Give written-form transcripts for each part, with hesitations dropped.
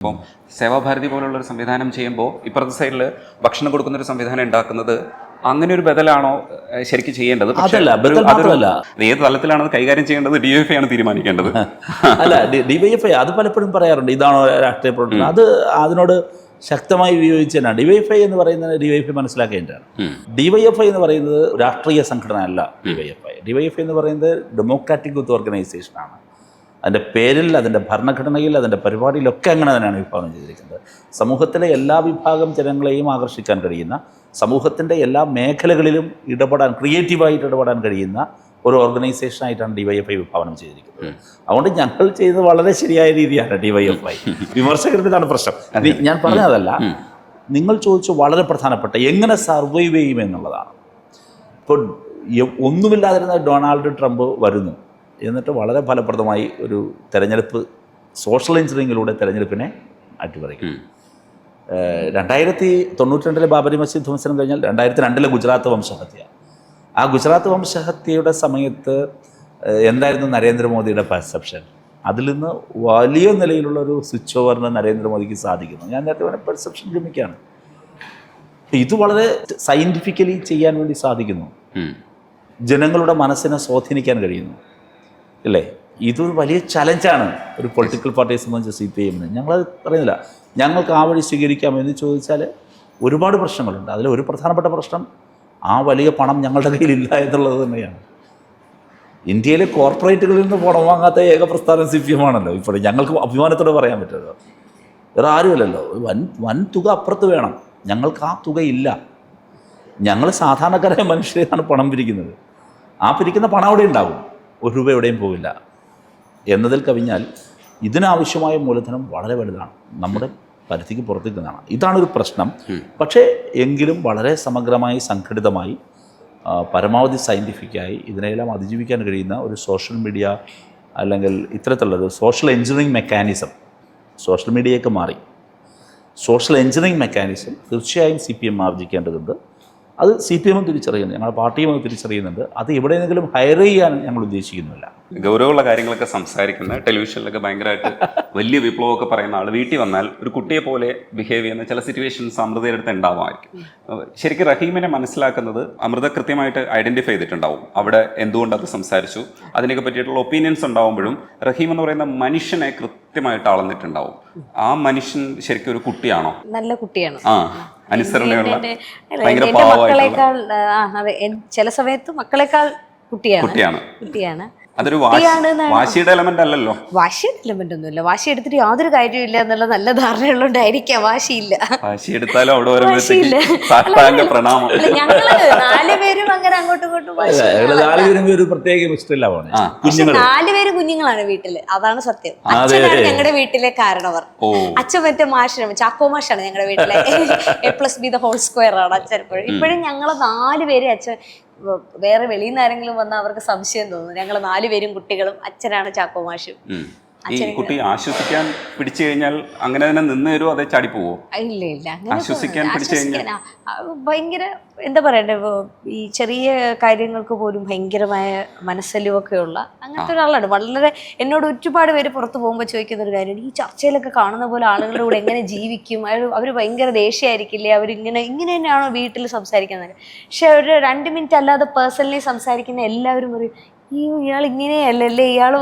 ഇപ്പം സേവാഭാരതി പോലുള്ളൊരു സംവിധാനം ചെയ്യുമ്പോൾ ഇപ്പുറത്തെ സൈഡിൽ ഭക്ഷണം കൊടുക്കുന്നൊരു സംവിധാനം ഉണ്ടാക്കുന്നത് അങ്ങനെ ഒരു ബദലാണോ ശരിക്കും ചെയ്യേണ്ടത്? ഏത് തലത്തിലാണത് കൈകാര്യം ചെയ്യേണ്ടത് DYFI ആണ് തീരുമാനിക്കേണ്ടത്. അല്ല, DYFI അത് പലപ്പോഴും പറയാറുണ്ട്, ഇതാണോ രാഷ്ട്രീയ പ്രവർത്തനം. അത് അതിനോട് ശക്തമായി വിയോജിച്ചാണ്. DYFI എന്ന് പറയുന്നത് DYFI മനസ്സിലാക്കേണ്ടതാണ്. DYFI എന്ന് പറയുന്നത് രാഷ്ട്രീയ സംഘടന അല്ല. DYFI എന്ന് പറയുന്നത് ഡെമോക്രാറ്റിക് യൂത്ത് ഓർഗനൈസേഷനാണ്. അതിൻ്റെ പേരിൽ, അതിൻ്റെ ഭരണഘടനയിൽ, അതിൻ്റെ പരിപാടിയിലൊക്കെ അങ്ങനെ തന്നെയാണ് വിഭാവനം ചെയ്തിരിക്കുന്നത്. സമൂഹത്തിലെ എല്ലാ വിഭാഗം ജനങ്ങളെയും ആകർഷിക്കാൻ കഴിയുന്ന, സമൂഹത്തിൻ്റെ എല്ലാ മേഖലകളിലും ക്രിയേറ്റീവായിട്ട് ഇടപെടാൻ കഴിയുന്ന ഒരു ഓർഗനൈസേഷനായിട്ടാണ് DYFI വിഭാവനം ചെയ്തിരിക്കുന്നത്. അതുകൊണ്ട് ഞങ്ങൾ ചെയ്യുന്നത് വളരെ ശരിയായ രീതിയാണ് DYFI. വിമർശകരുടെ ഇതാണ് പ്രശ്നം. ഞാൻ പറഞ്ഞതല്ല, നിങ്ങൾ ചോദിച്ചു വളരെ പ്രധാനപ്പെട്ട എങ്ങനെ സർവൈവ് ചെയ്യും എന്നുള്ളതാണ്. ഇപ്പോൾ ഒന്നുമില്ലാതിരുന്ന ഡൊണാൾഡ് ട്രംപ് വരുന്നു, എന്നിട്ട് വളരെ ഫലപ്രദമായി ഒരു തെരഞ്ഞെടുപ്പ് സോഷ്യൽ എഞ്ചിനീയറിങ്ങിലൂടെ തെരഞ്ഞെടുപ്പിനെ അട്ടിമറിക്കും. 1992 ബാബരി മസ്ജിദ് ധ്വംസനം കഴിഞ്ഞാൽ 2002 ഗുജറാത്ത് വംശഹത്യ. ആ ഗുജറാത്ത് വംശഹത്യയുടെ സമയത്ത് എന്തായിരുന്നു നരേന്ദ്രമോദിയുടെ പെർസെപ്ഷൻ? അതിൽ നിന്ന് വലിയ നിലയിലുള്ള ഒരു സ്വിച്ച് ഓവറിന് നരേന്ദ്രമോദിക്ക് സാധിക്കുന്നു. ഞാൻ നേരത്തെ പറഞ്ഞ പെർസെപ്ഷൻ ഗമിക്കാണ്. ഇത് വളരെ സയൻറ്റിഫിക്കലി ചെയ്യാൻ വേണ്ടി സാധിക്കുന്നു. ജനങ്ങളുടെ മനസ്സിനെ സ്വാധീനിക്കാൻ കഴിയുന്നു, അല്ലേ? ഇതൊരു വലിയ ചലഞ്ചാണ് ഒരു പൊളിറ്റിക്കൽ പാർട്ടിയെ സംബന്ധിച്ച് CPIM. ഞങ്ങളത് പറയുന്നില്ല, ഞങ്ങൾക്ക് ആ വഴി സ്വീകരിക്കാമെന്ന് ചോദിച്ചാൽ ഒരുപാട് പ്രശ്നങ്ങളുണ്ട്. അതിൽ ഒരു പ്രധാനപ്പെട്ട പ്രശ്നം ആ വലിയ പണം ഞങ്ങളുടെ കയ്യിലില്ല എന്നുള്ളത് തന്നെയാണ്. ഇന്ത്യയിലെ കോർപ്പറേറ്റുകളിൽ നിന്ന് പണം വാങ്ങാത്ത ഏക പ്രസ്ഥാനം CPIM ആണല്ലോ. ഇപ്പോൾ ഞങ്ങൾക്ക് അഭിമാനത്തോടെ പറയാൻ പറ്റുമല്ലോ. വേറെ ആരുമല്ലല്ലോ. വൻ തുക അപ്പുറത്ത് വേണം, ഞങ്ങൾക്ക് ആ തുകയില്ല. ഞങ്ങൾ സാധാരണക്കാരായ മനുഷ്യരെയാണ് പണം പിരിക്കുന്നത്. ആ പിരിക്കുന്ന പണം അവിടെ ഉണ്ടാവും, ഒരു രൂപ എവിടെയും പോവില്ല. എന്നതിൽ കവിഞ്ഞാൽ ഇതിനാവശ്യമായ മൂലധനം വളരെ വലുതാണ്, നമ്മുടെ പരിധിക്ക് പുറത്തേക്കുന്നതാണ്. ഇതാണൊരു പ്രശ്നം. പക്ഷേ എങ്കിലും വളരെ സമഗ്രമായി, സംഘടിതമായി, പരമാവധി സയൻറ്റിഫിക്കായി ഇതിനെല്ലാം അതിജീവിക്കാൻ കഴിയുന്ന ഒരു സോഷ്യൽ മീഡിയ, അല്ലെങ്കിൽ ഇത്തരത്തിലുള്ളൊരു സോഷ്യൽ എഞ്ചിനീയറിംഗ് മെക്കാനിസം, സോഷ്യൽ മീഡിയയൊക്കെ മാറി സോഷ്യൽ എഞ്ചിനീയറിംഗ് മെക്കാനിസം തീർച്ചയായും CPIM ആർജിക്കേണ്ടതുണ്ട്. അത് CPIM തിരിച്ചറിയുന്നു, ഞങ്ങളുടെ പാർട്ടിയും അത് തിരിച്ചറിയുന്നുണ്ട്. അത് എവിടെയെങ്കിലും ഹയർ ചെയ്യാൻ ഞങ്ങൾ ഉദ്ദേശിക്കുന്നില്ല. ഗൗരവമുള്ള കാര്യങ്ങളൊക്കെ സംസാരിക്കുന്ന, ടെലിവിഷനിലൊക്കെ ഭയങ്കരമായിട്ട് വലിയ വിപ്ലവമൊക്കെ പറയുന്ന ആൾ വീട്ടിൽ വന്നാൽ ഒരു കുട്ടിയെ പോലെ ബിഹേവ് ചെയ്യുന്ന ചില സിറ്റുവേഷൻസ് അമൃതയുടെ അടുത്ത് ഉണ്ടാവുമായിരിക്കും. ശരിക്കും റഹീമിനെ മനസ്സിലാക്കുന്നത് അമൃത കൃത്യമായിട്ട് ഐഡൻറ്റിഫൈ ചെയ്തിട്ടുണ്ടാവും. അവിടെ എന്തുകൊണ്ട് അത് സംസാരിച്ചു, അതിനൊക്കെ പറ്റിയിട്ടുള്ള ഒപ്പീനിയൻസ് ഉണ്ടാവുമ്പോഴും റഹീം എന്ന് പറയുന്ന മനുഷ്യനെ കൃത്യമായിട്ട് അളന്നിട്ടുണ്ടാവും. ആ മനുഷ്യൻ ശരിക്കും ഒരു കുട്ടിയാണോ? നല്ല കുട്ടിയാണ്. അനുസരണയുള്ള, മക്കളെക്കാൾ, അതെ, ചില സമയത്ത് മക്കളെക്കാൾ കുട്ടിയാണ്. അതൊരു വാശിയുടെ എലമെന്റ് അല്ലല്ലോ. വാശിയുടെ എലമെന്റ് ഒന്നുമില്ല. വാശി എടുത്തിട്ട് യാതൊരു കാര്യമില്ല എന്നുള്ള നല്ല ധാരണയുള്ളതുകൊണ്ടായിരിക്കാം വാശിയില്ല. വാശി എടുത്താലും അവിടെ ഞങ്ങള് 4 പേരും അങ്ങനെ അങ്ങോട്ടും ഇങ്ങോട്ടും, പക്ഷെ 4 പേരും കുഞ്ഞുങ്ങളാണ് വീട്ടില്. അതാണ് സത്യം. അച്ഛനാണ് ഞങ്ങളുടെ വീട്ടിലെ കാരണവർ. അച്ഛൻ മറ്റേ മാഷാണ്, ചാക്കോ മാഷാണ് ഞങ്ങളുടെ വീട്ടിലെ. A+B² ആണ് അച്ഛൻ. ഇപ്പോഴും ഞങ്ങള് 4 പേര്, അച്ഛൻ വേറെ വെളിയിൽ നിന്ന് ആരെങ്കിലും വന്നാൽ അവർക്ക് സംശയം തോന്നും. ഞങ്ങൾ 4 പേരും കുട്ടികളും, അച്ഛനാണ് ചാക്കോ മാഷും. ഈ കുട്ടി ആശ്വസിക്കാൻ പിടിച്ചു കഴിഞ്ഞാൽ അങ്ങനെ തന്നെ നിന്ന് തരുമോ, അതേ ചാടി പോവോ? ഇല്ല, ആശ്വസിക്കാൻ പിടിച്ചു കഴിഞ്ഞാൽ ഭയങ്കര, എന്താ പറയണ്ടേ, ഈ ചെറിയ കാര്യങ്ങൾക്ക് പോലും ഭയങ്കരമായ മനസ്സലിവൊക്കെ ഉള്ള അങ്ങനത്തെ ഒരാളാണ്. വളരെ, എന്നോട് ഒരുപാട് പേര് പുറത്ത് പോകുമ്പോൾ ചോദിക്കുന്ന ഒരു കാര്യമാണ്, ഈ ചർച്ചയിലൊക്കെ കാണുന്ന പോലെ ആളുകളുടെ കൂടെ എങ്ങനെ ജീവിക്കും, അവർ ഭയങ്കര ദേഷ്യമായിരിക്കില്ലേ, ഇങ്ങനെ തന്നെയാണോ വീട്ടിൽ സംസാരിക്കുന്നത്? പക്ഷെ ഒരു 2 മിനിറ്റ് അല്ലാതെ പേഴ്സണലി സംസാരിക്കുന്ന എല്ലാവരും പറയും, ഇയാൾ ഇങ്ങനെയല്ലേ, ഇയാള്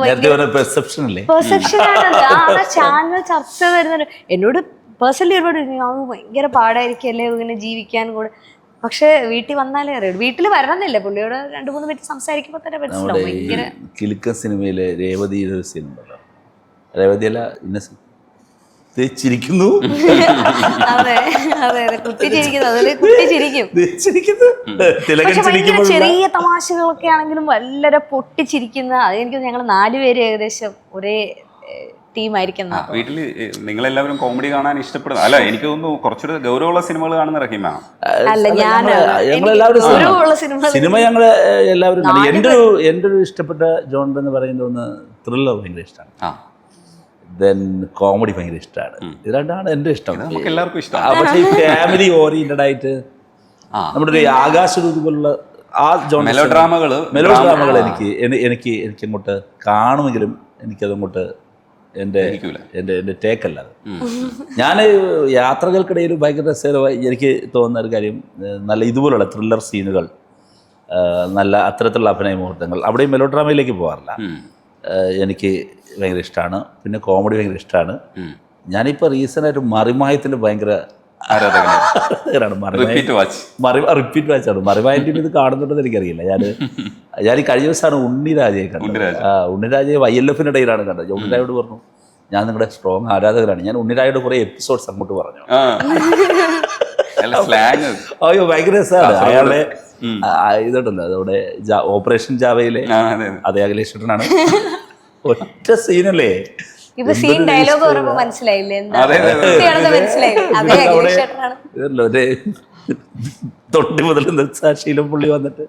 പെർസെപ്ഷനാണ്. ചാനൽ ചർച്ച വരുന്നത് എന്നോട് പേഴ്സണലി ഒരുപാട് ഭയങ്കര പാടായിരിക്കല്ലേ ഇങ്ങനെ ജീവിക്കാൻ കൂടെ. പക്ഷെ വീട്ടിൽ വന്നാലേ അറിയുള്ളൂ. വീട്ടിൽ വരണമെന്നില്ല, പുള്ളിയോട് 2-3 മിനിറ്റ് സംസാരിക്കുമ്പോൾ തന്നെ മനസ്സിലാവും. ഭയങ്കര കിലുക്ക സിനിമയിലെ രേവതിയുടെ ഒരു സീൻ ഉണ്ടല്ലോ, രേവതിയല്ല ഇന്നസെന്റ് ചിരിക്കുന്നു. അതെ, കുട്ടി ചിരിക്കും. ചെറിയ തമാശകളൊക്കെ ആണെങ്കിലും വളരെ പൊട്ടിച്ചിരിക്കുന്ന, അതെനിക്ക് ഞങ്ങൾ 4 പേര് ഏകദേശം ഒരേ ടീമായിരിക്കും. വീട്ടില് നിങ്ങളെല്ലാവരും കോമഡി കാണാൻ ഇഷ്ടപ്പെടുന്നു. അല്ല, എനിക്ക് തോന്നുന്നു കുറച്ചുകൂടെ ഗൗരവമുള്ള സിനിമകൾ കാണുന്ന റഹീമാണ്. അല്ല, സിനിമ ഞങ്ങള് എല്ലാവരും. എൻ്റെ ഒരു ഇഷ്ടപ്പെട്ട ജോണർ എന്ന് പറയുന്നത് ഒന്ന് ത്രില്ലർ ഭയങ്കര ഇഷ്ടമാണ്, ദെൻ കോമഡി ഭയങ്കര ഇഷ്ടമാണ്. ഇത് രണ്ടാണ് എൻ്റെ ഇഷ്ടം. നമുക്ക് എല്ലാവർക്കും ഇഷ്ടമാണ്. പക്ഷേ ഈ ഫാമിലി ഓറിയന്റഡ് ആയിട്ട് നമ്മുടെ ഒരു ആകാശദൂത് പോലുള്ള ആ മെലോഡ്രാമകൾ എനിക്ക് അങ്ങോട്ട് കാണുമെങ്കിലും എനിക്കതങ്ങോട്ട് എൻ്റെ ടേക്കല്ല അത്. ഞാൻ യാത്രകൾക്കിടയിൽ ഭയങ്കര രസകരമായി എനിക്ക് തോന്നുന്ന ഒരു കാര്യം, നല്ല ഇതുപോലുള്ള ത്രില്ലർ സീനുകൾ, നല്ല അത്തരത്തിലുള്ള അഭിനയ മുഹൂർത്തങ്ങൾ, അവിടെയും മെലോ ഡ്രാമയിലേക്ക് പോകാറില്ല. എനിക്ക് ഭയങ്കര ഇഷ്ടമാണ്. പിന്നെ കോമഡി ഭയങ്കര ഇഷ്ടമാണ്. ഞാനിപ്പോൾ റീസെൻ്റായിട്ട് മറിമായത്തിന് ഭയങ്കര ആരാധകനാണ്. റിപ്പീറ്റ് വാച്ചാണ്. മറിമായൻ്റെ ഇത് കാണുന്നുണ്ടെന്ന് എനിക്കറിയില്ല. ഞാൻ ഈ കഴിഞ്ഞ ദിവസമാണ് ഉണ്ണിരാജയെ കണ്ടത്. ഉണ്ണിരാജയെ YLF-നിടയിലാണ് കണ്ടത്. ഉണ്ണിരായോട് പറഞ്ഞു, ഞാൻ നിങ്ങളുടെ സ്ട്രോങ് ആരാധകരാണ്. ഞാൻ ഉണ്ണിരായോട് കുറേ എപ്പിസോഡ്സ് അങ്ങോട്ട് പറഞ്ഞു. അയ്യോ ഭയങ്കര രസമാണ്. അയാളെ ഇതുണ്ടല്ലോ, അതോടെ ഓപ്പറേഷൻ ജാവയിലെ അതേ അഖിലേഷ് ഒറ്റ സീനല്ലേ, തൊട്ടി മുതൽ സാക്ഷീലം പുള്ളി വന്നിട്ട്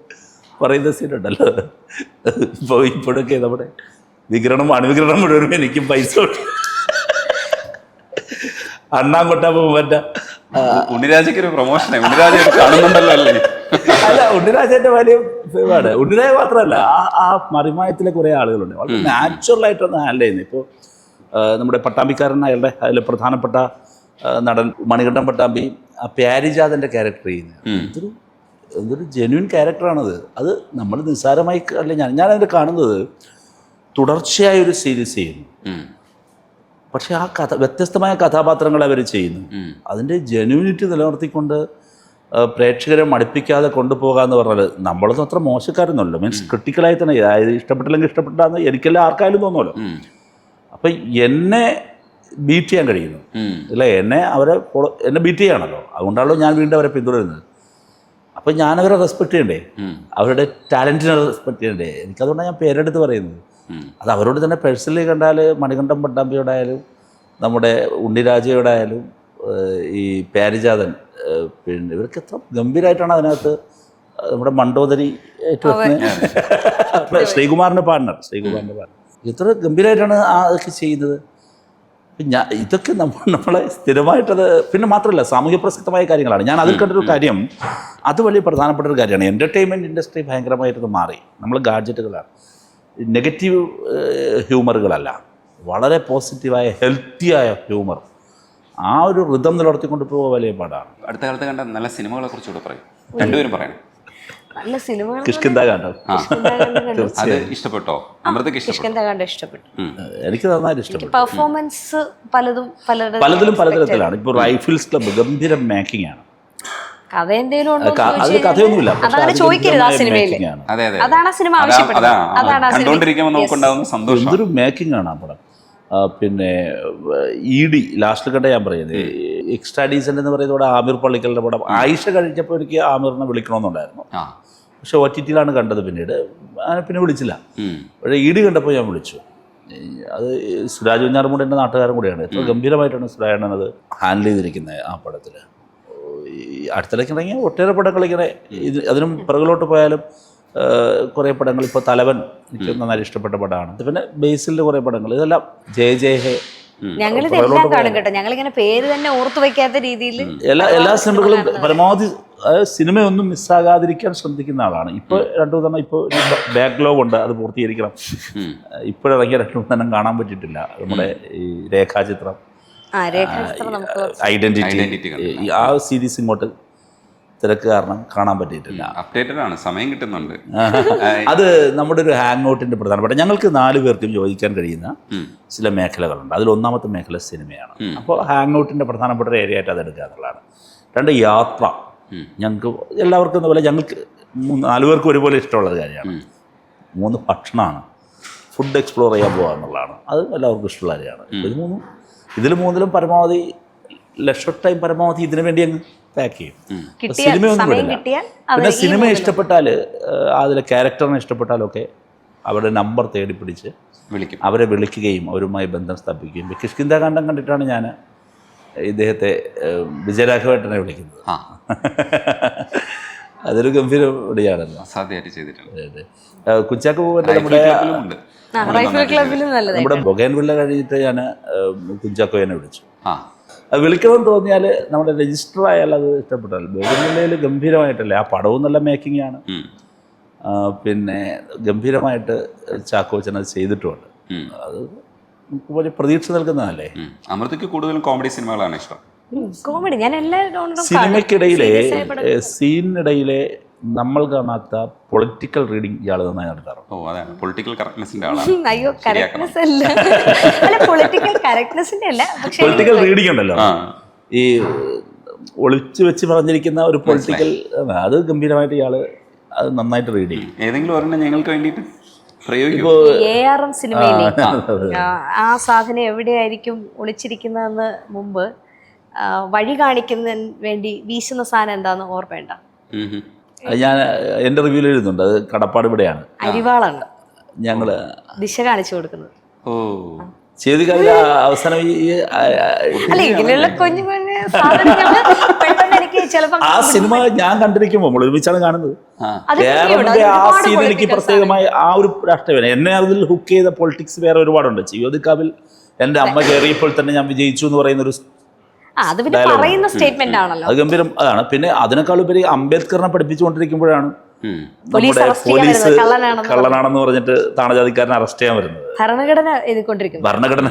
പറയുന്ന സീനുണ്ടല്ലോ. ഇപ്പോഴൊക്കെ നമ്മുടെ അണുവികരണം മുഴുവനും എനിക്ക് പൈസ അണ്ണാങ്കൊട്ടാ മറ്റേ ഉണ്ണിരാജയ്ക്ക് ഒരു പ്രൊമോഷൻ കാണുന്നുണ്ടല്ലോ അല്ലേ? അല്ല, ഉണ്ണിരാജന്റെ വലിയ ഫേവാണ്. ഉണ്ണിരാജ മാത്രമല്ല, ആ മറിമായത്തിലെ കുറേ ആളുകളുണ്ട് വളരെ നാച്ചുറലായിട്ടൊന്ന് ഹാൻഡിൽ ചെയ്യുന്നത്. ഇപ്പോൾ നമ്മുടെ പട്ടാമ്പിക്കാരൻ, അയാളുടെ അതിൽ പ്രധാനപ്പെട്ട നടൻ മണികണ്ഠൻ പട്ടാമ്പി ആ പ്യാരിജാതൻ്റെ ക്യാരക്ടർ ചെയ്യുന്നത് എന്തൊരു ജെന്യൂൻ ക്യാരക്ടറാണത്. അത് നമ്മൾ നിസ്സാരമായി അല്ല, ഞാനതിൽ കാണുന്നത് തുടർച്ചയായൊരു സീരീസ് ചെയ്യുന്നു. പക്ഷെ ആ വ്യത്യസ്തമായ കഥാപാത്രങ്ങൾ അവർ ചെയ്യുന്നു. അതിൻ്റെ ജെന്യൂനിറ്റി നിലനിർത്തിക്കൊണ്ട് പ്രേക്ഷകരെ മടുപ്പിക്കാതെ കൊണ്ടുപോകുക എന്ന് പറഞ്ഞാൽ നമ്മളൊന്നും അത്ര മോശക്കാരൊന്നുമല്ലോ. മീൻസ് ക്രിട്ടിക്കലായി തന്നെ, അതായത് ഇഷ്ടപ്പെട്ടില്ലെങ്കിൽ ഇഷ്ടപ്പെട്ടാന്ന് എനിക്കെല്ലാം ആർക്കായാലും തോന്നുമല്ലോ. അപ്പം എന്നെ ബീറ്റ് ചെയ്യാൻ കഴിയുന്നു അല്ല, എന്നെ ബീറ്റ് ചെയ്യാണല്ലോ. അതുകൊണ്ടാണല്ലോ ഞാൻ വീണ്ടും അവരെ പിന്തുടരുന്നത്. അപ്പം ഞാനവരെ റെസ്പെക്ട് ചെയ്യണ്ടേ, അവരുടെ ടാലൻറ്റിനെ റെസ്പെക്ട് ചെയ്യണ്ടേ. എനിക്കതുകൊണ്ടാണ് ഞാൻ പേരെടുത്ത് പറയുന്നത്. അത് അവരോട് തന്നെ പേഴ്സണലി കണ്ടാൽ മണികണ്ഠൻ പട്ടാമ്പിയോടായാലും നമ്മുടെ ഉണ്ണിരാജയോടായാലും ഈ പ്യാരിജാതൻ, പിന്നെ ഇവർക്ക് എത്ര ഗംഭീരമായിട്ടാണ് അതിനകത്ത് നമ്മുടെ മണ്ടോദരി ശ്രീകുമാറിൻ്റെ പാർട്ണർ എത്ര ഗംഭീരമായിട്ടാണ് അതൊക്കെ ചെയ്യുന്നത്. ഇതൊക്കെ നമ്മളെ സ്ഥിരമായിട്ടത്, പിന്നെ മാത്രമല്ല സാമൂഹ്യ പ്രസക്തമായ കാര്യങ്ങളാണ്. ഞാൻ അതിൽ കണ്ടൊരു കാര്യം, അത് വലിയ പ്രധാനപ്പെട്ട ഒരു കാര്യമാണ്. എൻ്റർടൈൻമെൻറ്റ് ഇൻഡസ്ട്രി ഭയങ്കരമായിട്ട് മാറി. നമ്മൾ ഗാഡ്ജറ്റുകളാണ്, നെഗറ്റീവ് ഹ്യൂമറുകളല്ല, വളരെ പോസിറ്റീവായ ഹെൽത്തിയായ ഹ്യൂമർ. ആ ഒരു റിതം നിലനിർത്തിക്കൊണ്ട് പോകുക വലിയ പാടാണ്. അടുത്ത കാലത്ത് കണ്ട നല്ല സിനിമകളെ കുറിച്ചുകൂടെ പറയും, രണ്ടുപേരും പറയണം. നല്ല സിനിമകൾ കിഷ്കിന്ദ കണ്ടോ? അത് ഇഷ്ടപ്പെട്ടോ? ഇഷ്ടപ്പെട്ടു. എനിക്ക് നന്നായിട്ട് ഇഷ്ടപ്പെട്ടു. പെർഫോമൻസ് പലതിലും പലതരത്തിലാണ്. ഇപ്പോൾ റൈഫിൾസ് ക്ലബ്ബ് ഗംഭീര മേക്കിംഗ് ആണ്. അതിൽ കഥയൊന്നുമില്ല, എന്തൊരു മേക്കിംഗ് ആണ് ആ പടം. പിന്നെ ED ലാസ്റ്റ് കണ്ട ഞാൻ പറയുന്നത് എക്സ്ട്രാ ഡീസൻ്റ് എന്ന് പറയുന്നത് ആമിർ പള്ളിക്കലിൻ്റെ പടം. ആയിഷ കഴിച്ചപ്പോൾ എനിക്ക് ആമിറിനെ വിളിക്കണമെന്നുണ്ടായിരുന്നു. പക്ഷെ OTT-ലാണ് കണ്ടത്. പിന്നെ വിളിച്ചില്ല. പക്ഷേ ED കണ്ടപ്പോൾ ഞാൻ വിളിച്ചു. അത് സുരാജ് വെഞ്ഞാറമൂട് എൻ്റെ നാട്ടുകാരൻ കൂടിയാണ്. എത്ര ഗംഭീരമായിട്ടാണ് സുരാജണ്ണൻ അത് ഹാൻഡിൽ ചെയ്തിരിക്കുന്നത് ആ പടത്തിൽ. അടുത്തിടയ്ക്ക് ഇറങ്ങിയ ഒട്ടേറെ പടങ്ങൾ ഇങ്ങനെ അതിനും പിറകിലോട്ട് പോയാലും കുറേ പടങ്ങൾ. ഇപ്പോൾ തലവൻ എനിക്ക് നന്നായി ഇഷ്ടപ്പെട്ട പടമാണ്. പിന്നെ ബേസിലിൻ്റെ കുറേ പടങ്ങൾ, ഇതെല്ലാം ജയ ഹേ, ഞങ്ങളിതെല്ലാം കാണും കേട്ടോ. ഞങ്ങളിങ്ങനെ പേര് തന്നെ ഓർത്തു വയ്ക്കാത്ത രീതിയിൽ എല്ലാ സിനിമകളും പരമാവധി സിനിമയൊന്നും മിസ്സാകാതിരിക്കാൻ ശ്രദ്ധിക്കുന്ന ആളാണ്. ഇപ്പോൾ 2 തവണ ഇപ്പോൾ ബാക്ക്ലോഗ് ഉണ്ട്, അത് പൂർത്തീകരിക്കണം. ഇപ്പോഴിറങ്ങിയ 2 തന്നെ കാണാൻ പറ്റിയിട്ടില്ല. നമ്മുടെ ഈ രേഖാചിത്രം, ഐഡന്റിറ്റി, ആ സീരീസ് ഇങ്ങോട്ട് തിരക്ക് കാരണം കാണാൻ പറ്റിയിട്ടില്ല. അപ്ഡേറ്റഡ് ആണ്, സമയം കിട്ടുന്നുണ്ട്. അത് നമ്മുടെ ഒരു ഹാങ് ഔട്ടിൻ്റെ പ്രധാനപ്പെട്ട, ഞങ്ങൾക്ക് 4 പേർക്കും യോജിക്കാൻ കഴിയുന്ന ചില മേഖലകളുണ്ട്. അതിൽ ഒന്നാമത്തെ മേഖല സിനിമയാണ്. അപ്പോൾ ഹാങ് ഔട്ടിൻ്റെ പ്രധാനപ്പെട്ട ഒരു ഏരിയ ആയിട്ട് അത് എടുക്കുക എന്നുള്ളതാണ്. 2 യാത്ര, ഞങ്ങൾക്ക് എല്ലാവർക്കും എന്നപോലെ ഞങ്ങൾക്ക് 4 പേർക്കും ഒരുപോലെ ഇഷ്ടമുള്ളത് കാര്യമാണ്. 3 ഭക്ഷണമാണ്, ഫുഡ് എക്സ്പ്ലോർ ചെയ്യാൻ പോകുക എന്നുള്ളതാണ്. അത് എല്ലാവർക്കും ഇഷ്ടമുള്ള കാര്യമാണ്. ഇതിൽ മൂന്നിലും പരമാവധി ലക്ഷ ടൈം പരമാവധി ഇതിനു വേണ്ടി അങ്ങ് പാക്ക് ചെയ്യും. സിനിമയൊന്നും വിടില്ല. പിന്നെ സിനിമ ഇഷ്ടപ്പെട്ടാൽ, അതിലെ ക്യാരക്ടറിനെ ഇഷ്ടപ്പെട്ടാലൊക്കെ അവരുടെ നമ്പർ തേടി പിടിച്ച് അവരെ വിളിക്കുകയും അവരുമായി ബന്ധം സ്ഥാപിക്കുകയും. കിഷ്കിന്ദാകാന്ഡം കണ്ടിട്ടാണ് ഞാൻ ഇദ്ദേഹത്തെ വിജയരാഘവേട്ടനെ വിളിക്കുന്നത്. അതൊരു ഗംഭീര വിളിയാണല്ലോ. കുഞ്ചാക്കോ ബോബൻ്റെ നമ്മുടെ ബൊഗൈൻവില്ല കഴിഞ്ഞിട്ട് ഞാൻ കുഞ്ചാക്കോയെ വിളിച്ചു. അത് വിളിക്കണമെന്ന് തോന്നിയാൽ നമ്മുടെ രജിസ്റ്റർ ആയാൽ അത് ഇഷ്ടപ്പെട്ടാൽ. ബൊഗൈൻവില്ലയിൽ ഗംഭീരമായിട്ടല്ലേ, ആ പടവും നല്ല മേക്കിംഗ് ആണ്. പിന്നെ ഗംഭീരമായിട്ട് ചാക്കോച്ചൻ അത് ചെയ്തിട്ടുമുണ്ട്. അത് നമുക്ക് വലിയ പ്രതീക്ഷ നൽകുന്നതല്ലേ. അമൃതയ്ക്ക് കൂടുതലും കോമഡി സിനിമകളാണ് ഇഷ്ടം. കോമഡി ഞാൻ എല്ലാ genreഉം സിനിമയ്ക്കിടയിലെ Serious ആയ പടം. സീനിനിടയിലെ നമ്മൾ കാണാത്ത പൊളിറ്റിക്കൽ റീഡിങ് ഇയാൾ നന്നായി നടത്താറുണ്ട്. ഓ അതാണ് പൊളിറ്റിക്കൽ കറക്റ്റ്നെസിന്റെ ആളാണ്. അയ്യോ കറക്റ്റ്നെസ് അല്ല അല്ല പൊളിറ്റിക്കൽ കറക്റ്റ്നെസിന്റെ അല്ല പക്ഷെ പൊളിറ്റിക്കൽ റീഡിംഗ് ഉണ്ടല്ലോ, ഈ ഒളിച്ചു വെച്ച് പറഞ്ഞിരിക്കുന്ന ഒരു പൊളിറ്റിക്കൽ, അത് ഗംഭീരമായിട്ട് ഇയാള് അത് നന്നായിട്ട് റീഡ് ചെയ്യും. ഏതെങ്കിലും ഒരെണ്ണം ഞങ്ങൾക്ക് വേണ്ടിയിട്ട് പ്രയോഗിക്കും. ARM സിനിമയിലെ ആ സാധനം എവിടെയായിരിക്കും ഒളിച്ചിരിക്കുന്നതെന്ന് മുമ്പ് വഴി കാണിക്കുന്നതിന് വേണ്ടി വീശുന്ന സാധനം എന്താന്ന് ഓർമ്മയുണ്ട? അത് ഞാൻ എൻ്റെ റിവ്യൂവിൽ എഴുതുന്നുണ്ട്. അത് കടപ്പാട് ഇവിടെയാണ്, അരിവാളാണ് ഞങ്ങള് ദിശ കാണിച്ചു കൊടുക്കുന്നത്. ഓ ചെയ്തി കാല അവസാനം അല്ല ഇങ്ങനെയുള്ള കുഞ്ഞു കുഞ്ഞു സാധനങ്ങള് പെട്ടെന്ന് എനിക്ക് ചിലപ്പോ ആ സിനിമ ഞാൻ കണ്ടിരിക്കുമ്പോൾ നമ്മൾ ഒരുമിച്ചാണ് കാണുന്നത്. അത് കേരളത്തിന്റെ ആ സീൻ എനിക്ക് പ്രത്യേകമായി ആ ഒരു രാഷ്ട്രീയം എന്നെ അതിൽ ഹുക്ക് ചെയ്ത പൊളിറ്റിക്സ് വേറെ ഒരുപാടുണ്ട്. ചിയോദിക്കാവിൽ എൻ്റെ അമ്മ കയറിയപ്പോൾ തന്നെ ഞാൻ വിജയിച്ചു എന്ന് പറയുന്ന ഒരു അത് പിന്നെ പറയുന്ന സ്റ്റേറ്റ്മെന്റ് ആണല്ലോ, അത് ഗംഭീരം അതാണ്. പിന്നെ അതിനേക്കാൾ ഉപരി അംബേദ്കറിനെ പഠിപ്പിച്ചുകൊണ്ടിരിക്കുമ്പോഴാണ് നമ്മുടെ പോലീസ് കള്ളനാണെന്ന് പറഞ്ഞിട്ട് താണജാതിക്കാരനെ അറസ്റ്റ് ചെയ്യാൻ വരുന്നത്. ഭരണഘടന എഴുതിക്കൊണ്ടിരിക്കുന്നു. ഭരണഘടന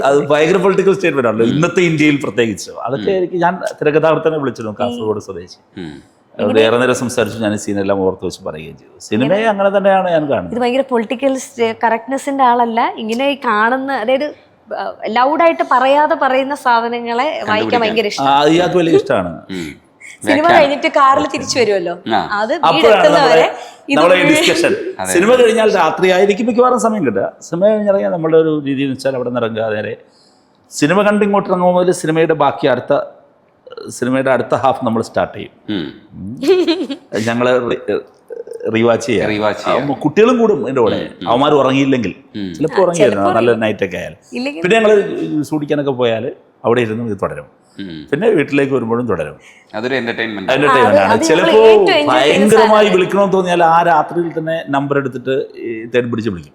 അത് ഭയങ്കര പൊളിറ്റിക്കൽ സ്റ്റേറ്റ്മെന്റ് ആണല്ലോ ഇന്നത്തെ ഇന്ത്യയിൽ പ്രത്യേകിച്ച്. അതൊക്കെ എനിക്ക് ഞാൻ തിരക്കഥാകൃത്തിനെ വിളിച്ചിരുന്നു, കാസർഗോഡ് സ്വദേശി. അവിടെ ഏറെ നേരം സംസാരിച്ചു. ഞാൻ ഈ സീനെല്ലാം ഓർത്ത് വെച്ച് പറയുകയും ചെയ്തു. സിനിമയെ അങ്ങനെ തന്നെയാണ് ഞാൻ കാണുന്നത്. ഇത് ഭയങ്കര പൊളിറ്റിക്കൽ കറക്റ്റ്നെസിന്റെ ആളല്ല, ഇങ്ങനെ ഈ കാണുന്ന അതായത് ലൗഡായിട്ട് പറയാതെ പറയുന്ന സാധനങ്ങളെ വായിക്കാൻ ഭയങ്കര ഇഷ്ടം. ഇയാൾക്ക് വലിയ ഇഷ്ടമാണ്. സിനിമ കഴിഞ്ഞിട്ട് കാറിൽ തിരിച്ചു വരുമല്ലോ, അത് അപ്പോഴാണ് നമ്മളെ ഡിസ്കഷൻ. സിനിമ കഴിഞ്ഞാൽ രാത്രി ആയിരിക്കും മിക്കവാറും സമയം കിട്ടുക. സിനിമ കഴിഞ്ഞിറങ്ങിയാൽ നമ്മുടെ ഒരു രീതി എന്ന് വെച്ചാൽ അവിടെ നിന്ന് ഇറങ്ങുക, നേരെ സിനിമ കണ്ട് ഇങ്ങോട്ട് ഇറങ്ങുമ്പോൾ മുതൽ സിനിമയുടെ അടുത്ത ഹാഫ് നമ്മൾ സ്റ്റാർട്ട് ചെയ്യും. ഞങ്ങള് റീവാച്ച് ചെയ്യാം. കുട്ടികളും കൂടും എൻ്റെ കൂടെ. അവന്മാർ ഉറങ്ങിയില്ലെങ്കിൽ ചിലപ്പോൾ ഉറങ്ങിയായിരുന്നു, നല്ല നൈറ്റൊക്കെ ആയാലും. പിന്നെ ഞങ്ങൾ സൂടിക്കാനൊക്കെ പോയാൽ അവിടെ ഇരുന്ന് ഇത് തുടരും. പിന്നെ വീട്ടിലേക്ക് വരുമ്പോഴും തുടരും. അതൊരു എന്റർടൈൻമെന്റ് ആണ്. ചിലപ്പോ ഭയങ്കരമായി വിളിക്കണമെന്ന് തോന്നിയാൽ ആ രാത്രിയിൽ തന്നെ നമ്പർ എടുത്തിട്ട് തേടി പിടിച്ച് വിളിക്കും.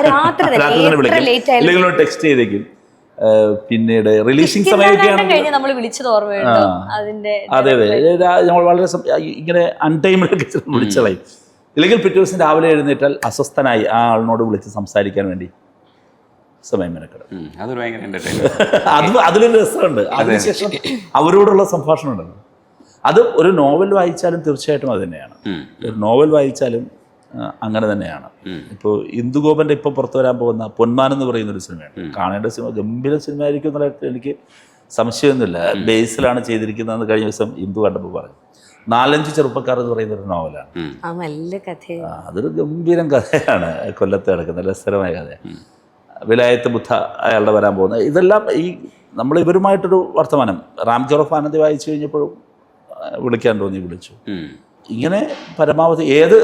രാത്രി തന്നെ വിളിക്കും, ഇല്ലെങ്കിൽ ടെക്സ്റ്റ് ചെയ്തേക്കും. പിന്നീട് റിലീസിങ് സമയമൊക്കെയാണ്. അതെ നമ്മൾ വളരെ ഇങ്ങനെ അൺടൈമിലൊക്കെ വിളിച്ചളയും. ഇല്ലെങ്കിൽ പിറ്റേ ദിവസം രാവിലെ എഴുന്നേറ്റാൽ അസ്വസ്ഥനായി ആ ആളിനോട് വിളിച്ച് സംസാരിക്കാൻ വേണ്ടി സമയം മെനക്കെടും. അതിലൊരു രസമുണ്ട്. അതിനുശേഷം അവരോടുള്ള സംഭാഷണം ഉണ്ടല്ലോ, അത് ഒരു നോവൽ വായിച്ചാലും തീർച്ചയായിട്ടും അത് തന്നെയാണ്. ഒരു നോവൽ വായിച്ചാലും അങ്ങനെ തന്നെയാണ്. ഇപ്പോൾ ഇന്ദുഗോപന്റെ ഇപ്പോൾ പുറത്തു വരാൻ പോകുന്ന പൊന്മാൻ എന്ന് പറയുന്ന ഒരു സിനിമയാണ്. കാണേണ്ട സിനിമ, ഗംഭീര സിനിമ ആയിരിക്കും എന്നുള്ള എനിക്ക് സംശയമൊന്നുമില്ല. ബേസിലാണ് ചെയ്തിരിക്കുന്നതെന്ന് കഴിഞ്ഞ ദിവസം ഇന്ദു കണ്ടപ്പോൾ പറഞ്ഞു. 4-5 ചെറുപ്പക്കാർ എന്ന് പറയുന്ന ഒരു നോവലാണ്. അതൊരു ഗംഭീരം കഥയാണ്. കൊല്ലത്ത് കിടക്കുന്ന രസകരമായ കഥയാണ്. വിലായത്ത് ബുദ്ധ അയാളുടെ വരാൻ പോകുന്നത്. ഇതെല്ലാം ഈ നമ്മൾ ഇവരുമായിട്ടൊരു വർത്തമാനം. റാം ജോറഫ് ആനന്ദി വായിച്ചു കഴിഞ്ഞപ്പോഴും വിളിക്കാൻ തോന്നി, വിളിച്ചു. ഇങ്ങനെ പരമാവധി ഏത്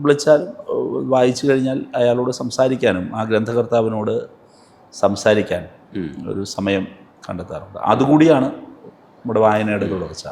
വിളിച്ചാലും വായിച്ചു കഴിഞ്ഞാൽ അയാളോട് സംസാരിക്കാനും ആ ഗ്രന്ഥകർത്താവിനോട് സംസാരിക്കാൻ ഒരു സമയം കണ്ടെത്താറുണ്ട്. അതുകൂടിയാണ് നമ്മുടെ വായനയുടെ തുടർച്ച.